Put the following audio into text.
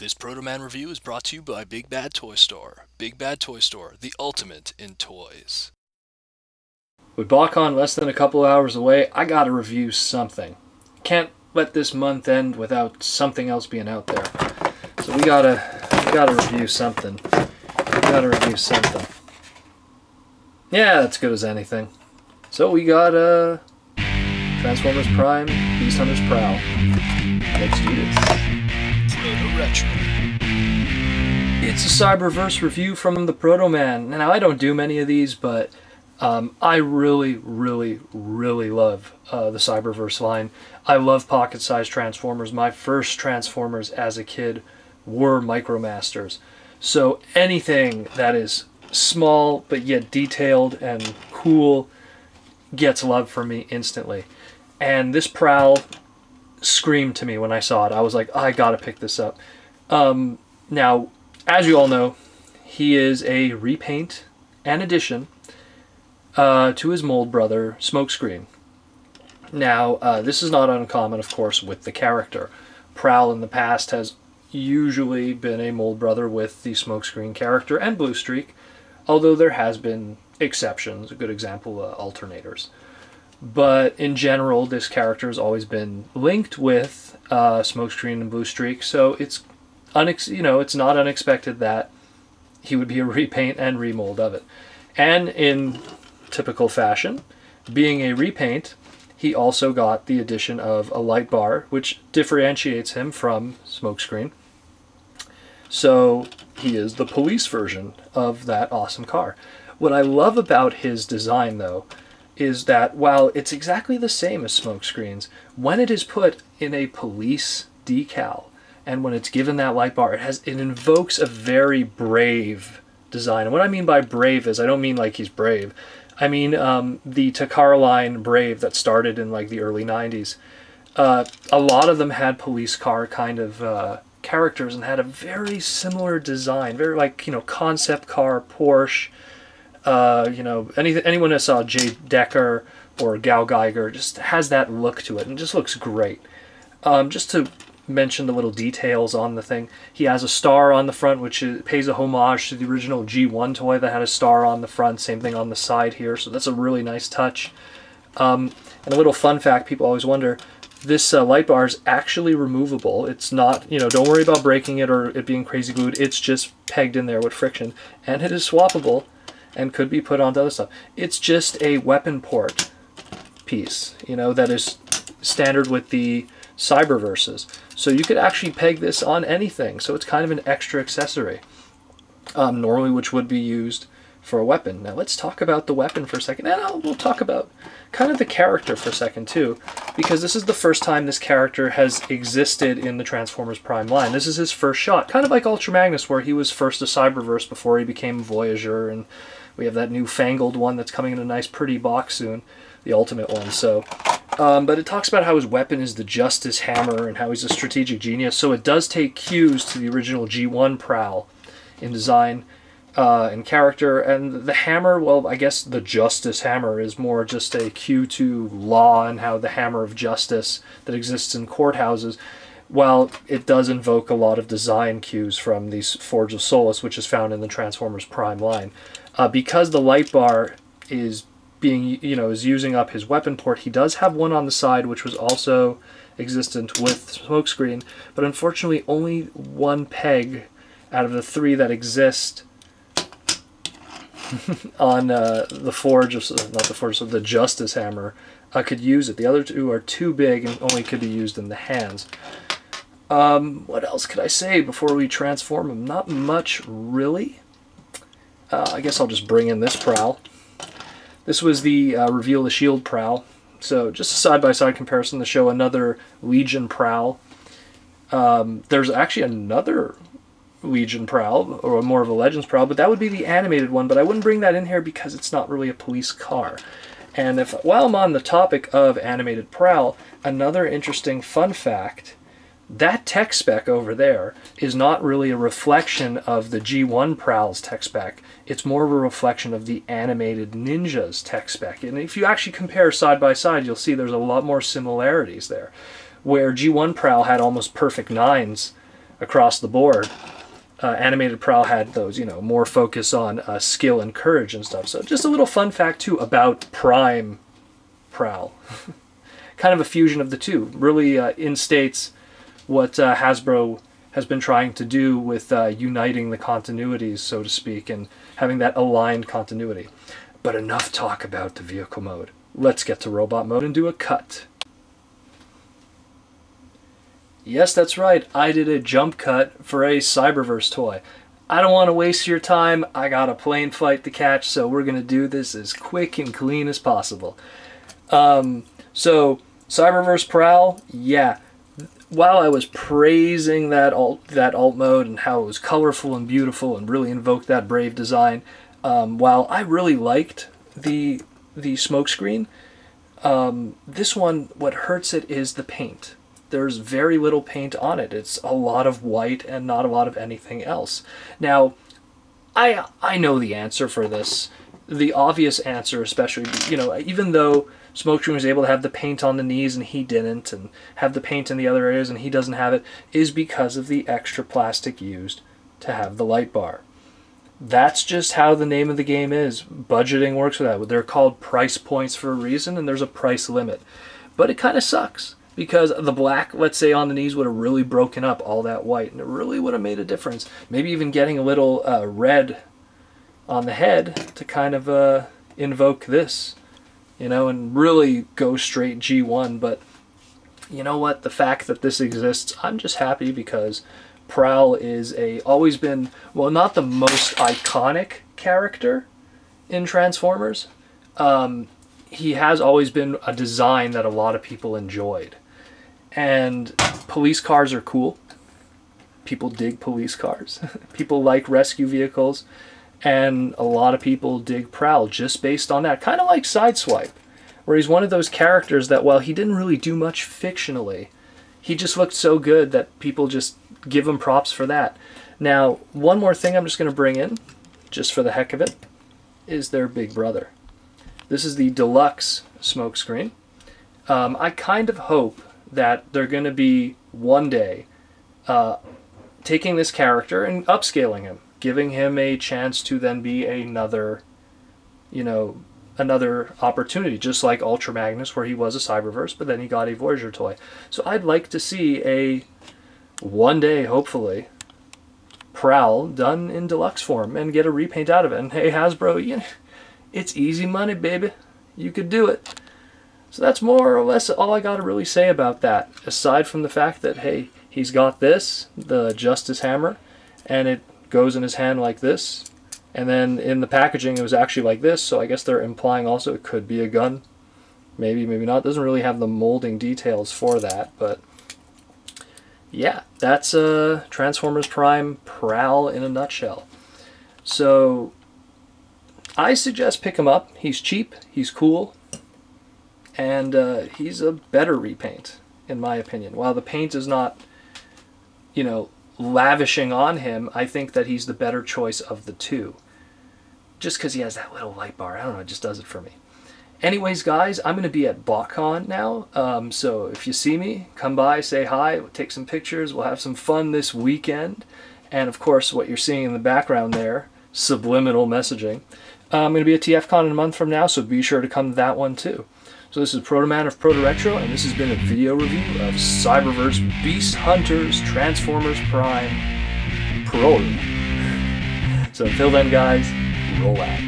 This Protoman review is brought to you by Big Bad Toy Store. Big Bad Toy Store, the ultimate in toys. With BotCon less than a couple hours away, I gotta review something. Can't let this month end without something else being out there. So we gotta review something. We gotta review something. Yeah, that's good as anything. So we got Transformers Prime, Beast Hunters Prowl. Let's do this. ProtoRetro. It's a Cyberverse review from the Protoman. Now, I don't do many of these, but I really love the Cyberverse line. I love pocket-sized Transformers. My first Transformers as a kid were Micromasters. So anything that is small but yet detailed and cool gets love from me instantly. And this Prowl screamed to me when I saw it. I was like, I gotta pick this up. Now, as you all know, he is a repaint and addition to his mold brother, Smokescreen. Now, this is not uncommon, of course, with the character. Prowl in the past has usually been a mold brother with the Smokescreen character and Blue Streak, although there has been exceptions. A good example, alternators. But in general, this character has always been linked with Smokescreen and Blue Streak, so it's not unexpected that he would be a repaint and remold of it. And in typical fashion, being a repaint, he also got the addition of a light bar, which differentiates him from Smokescreen. So he is the police version of that awesome car. What I love about his design, though, is that while it's exactly the same as Smokescreen's, when it is put in a police decal and when it's given that light bar, it invokes a very brave design. And what I mean by brave is, I don't mean like he's brave. I mean the Takara line Brave that started in like the early 90s. A lot of them had police car kind of characters and had a very similar design, very like, concept car, Porsche. Anyone that saw Jay Decker or Gal Geiger just has that look to it and just looks great. Just to mention the little details on the thing, he has a star on the front, which pays a homage to the original G1 toy that had a star on the front. Same thing on the side here, so that's a really nice touch. And a little fun fact people always wonder, this light bar is actually removable. It's not, don't worry about breaking it or it being crazy glued. It's just pegged in there with friction, and it is swappable and could be put onto other stuff. It's just a weapon port piece, that is standard with the Cyberverses. So you could actually peg this on anything, so it's kind of an extra accessory, normally which would be used for a weapon. Now let's talk about the weapon for a second, and we'll talk about kind of the character for a second too, because this is the first time this character has existed in the Transformers Prime line. This is his first shot, kind of like Ultra Magnus, where he was first a Cyberverse before he became a Voyager, and we have that new fangled one that's coming in a nice pretty box soon, the Ultimate one. So, but it talks about how his weapon is the Justice Hammer and how he's a strategic genius. So it does take cues to the original G1 Prowl in design and character. And the hammer, well, I guess the Justice Hammer is more just a cue to law and how the hammer of justice that exists in courthouses. While it does invoke a lot of design cues from the Forge of Solace, which is found in the Transformers Prime line. Because the light bar is is using up his weapon port, he does have one on the side which was also existent with Smokescreen, but unfortunately only one peg out of the three that exist on the Forge of, not the Forge, so the Justice Hammer could use it. The other two are too big and only could be used in the hands. What else could I say before we transform him? Not much, really. I guess I'll just bring in this Prowl. This was the Reveal the Shield Prowl. So just a side-by-side comparison to show another Legion Prowl. There's actually another Legion Prowl, or more of a Legends Prowl, but that would be the animated one, but I wouldn't bring that in here because it's not really a police car. And while I'm on the topic of animated Prowl, another interesting fun fact, that tech spec over there is not really a reflection of the G1 Prowl's tech spec. It's more of a reflection of the animated Ninja's tech spec. And if you actually compare side by side, you'll see there's a lot more similarities there. Where G1 Prowl had almost perfect nines across the board. Animated Prowl had those, you know, more focus on skill and courage and stuff. So just a little fun fact too about Prime Prowl. Kind of a fusion of the two. Really instates what Hasbro has been trying to do with uniting the continuities, so to speak, and having that aligned continuity. But enough talk about the vehicle mode. Let's get to robot mode and do a cut. Yes, that's right. I did a jump cut for a Cyberverse toy. I don't want to waste your time. I got a plane flight to catch, so we're going to do this as quick and clean as possible. So, Cyberverse Prowl, yeah. While I was praising that alt mode and how it was colorful and beautiful and really invoked that brave design, while I really liked the smokescreen, this one, what hurts it is the paint. There's very little paint on it. It's a lot of white and not a lot of anything else. Now, I know the answer for this. The obvious answer, especially, you know, even though Smokescreen was able to have the paint on the knees and he didn't, and have the paint in the other areas and he doesn't have it, is because of the extra plastic used to have the light bar. That's just how the name of the game is. Budgeting works for that. They're called price points for a reason, and there's a price limit. But it kind of sucks, because the black, let's say, on the knees would have really broken up all that white, and it really would have made a difference. Maybe even getting a little red on the head to kind of invoke this, you know, and really go straight G1. But you know what? The fact that this exists, I'm just happy, because Prowl is always been, well, not the most iconic character in Transformers. He has always been a design that a lot of people enjoyed. And police cars are cool. People dig police cars. People like rescue vehicles. And a lot of people dig Prowl just based on that. Kind of like Sideswipe, where he's one of those characters that, while he didn't really do much fictionally, he just looked so good that people just give him props for that. Now, one more thing I'm just going to bring in, just for the heck of it, is their big brother. This is the deluxe smokescreen. I kind of hope that they're going to be, one day, taking this character and upscaling him, giving him a chance to then be another, you know, another opportunity, just like Ultra Magnus, where he was a Cyberverse, but then he got a Voyager toy. So I'd like to see one day, hopefully, Prowl done in deluxe form and get a repaint out of it. And hey, Hasbro, you know, it's easy money, baby. You could do it. So that's more or less all I got to really say about that, aside from the fact that, hey, he's got this, the Justice Hammer, and it goes in his hand like this. And then in the packaging, it was actually like this, so I guess they're implying also it could be a gun. Maybe, maybe not. It doesn't really have the molding details for that, but yeah, that's Transformers Prime Prowl in a nutshell. So I suggest pick him up. He's cheap, he's cool, and he's a better repaint, in my opinion. While the paint is not, you know, lavishing on him, I think that he's the better choice of the two. Just because he has that little light bar. I don't know, it just does it for me. Anyways, guys, I'm going to be at BotCon now, so if you see me, come by, say hi, we'll take some pictures, we'll have some fun this weekend. And of course, what you're seeing in the background there, subliminal messaging. I'm going to be at TFCon in a month from now, so be sure to come to that one too. So this is Protoman of ProtoRetro, and this has been a video review of Cyberverse Beast Hunters Transformers Prime Prowl. So until then, guys, roll out.